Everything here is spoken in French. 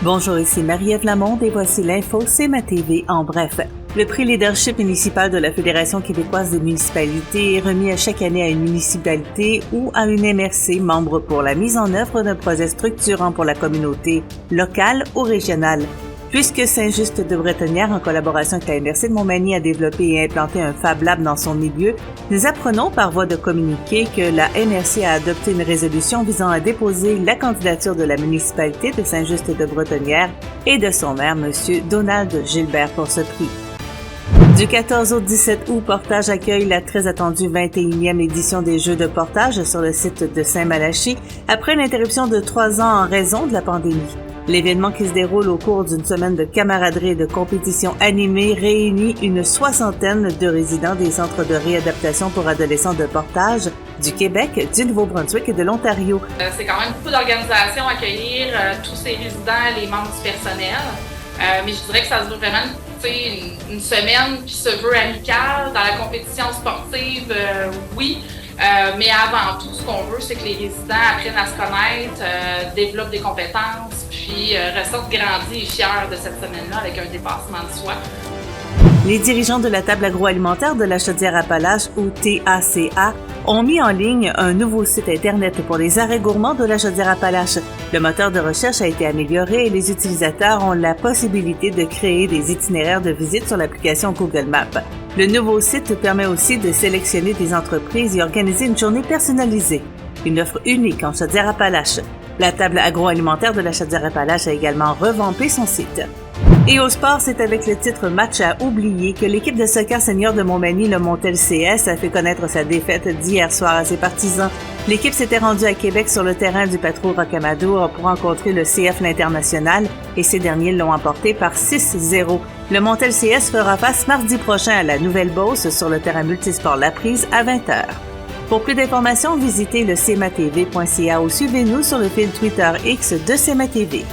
Bonjour, ici Marie-Ève Lamonde et voici l'info CMA TV en bref. Le prix leadership municipal de la Fédération québécoise des municipalités est remis à chaque année à une municipalité ou à une MRC membre pour la mise en œuvre d'un projet structurant pour la communauté, locale ou régionale. Puisque Saint-Just-de-Bretonnière, en collaboration avec la MRC de Montmagny, a développé et implanté un Fab Lab dans son milieu, nous apprenons par voie de communiqué que la MRC a adopté une résolution visant à déposer la candidature de la municipalité de Saint-Just-de-Bretonnière et de son maire, M. Donald Gilbert, pour ce prix. Du 14 au 17 août, Portage accueille la très attendue 21e édition des Jeux de Portage sur le site de Saint-Malachie après une interruption de 3 ans en raison de la pandémie. L'événement qui se déroule au cours d'une semaine de camaraderie et de compétition animée réunit une soixantaine de résidents des centres de réadaptation pour adolescents de Portage, du Québec, du Nouveau-Brunswick et de l'Ontario. C'est quand même beaucoup d'organisations à accueillir tous ces résidents et les membres du personnel. Mais je dirais que ça se veut vraiment une semaine qui se veut amicale. Dans la compétition sportive, oui. Mais avant tout, ce qu'on veut, c'est que les résidents apprennent à se connaître, développent des compétences, puis ressortent grandis et fiers de cette semaine-là avec un dépassement de soi. Les dirigeants de la table agroalimentaire de la Chaudière-Appalaches, ou TACA, ont mis en ligne un nouveau site Internet pour les arrêts gourmands de la Chaudière-Appalaches. Le moteur de recherche a été amélioré et les utilisateurs ont la possibilité de créer des itinéraires de visite sur l'application Google Maps. Le nouveau site permet aussi de sélectionner des entreprises et organiser une journée personnalisée. Une offre unique en Chaudière-Appalaches. La table agroalimentaire de la Chaudière-Appalaches a également revampé son site. Et au sport, c'est avec le titre Match à oublier que l'équipe de soccer senior de Montmagny, le Montel CS, a fait connaître sa défaite d'hier soir à ses partisans. L'équipe s'était rendue à Québec sur le terrain du Patro Rocamadour pour rencontrer le CF l'International et ces derniers l'ont emporté par 6-0. Le Montel CS fera face mardi prochain à la Nouvelle-Beauce sur le terrain multisport La Prise à 20h. Pour plus d'informations, visitez le cmatv.ca ou suivez-nous sur le fil Twitter X de CMA TV.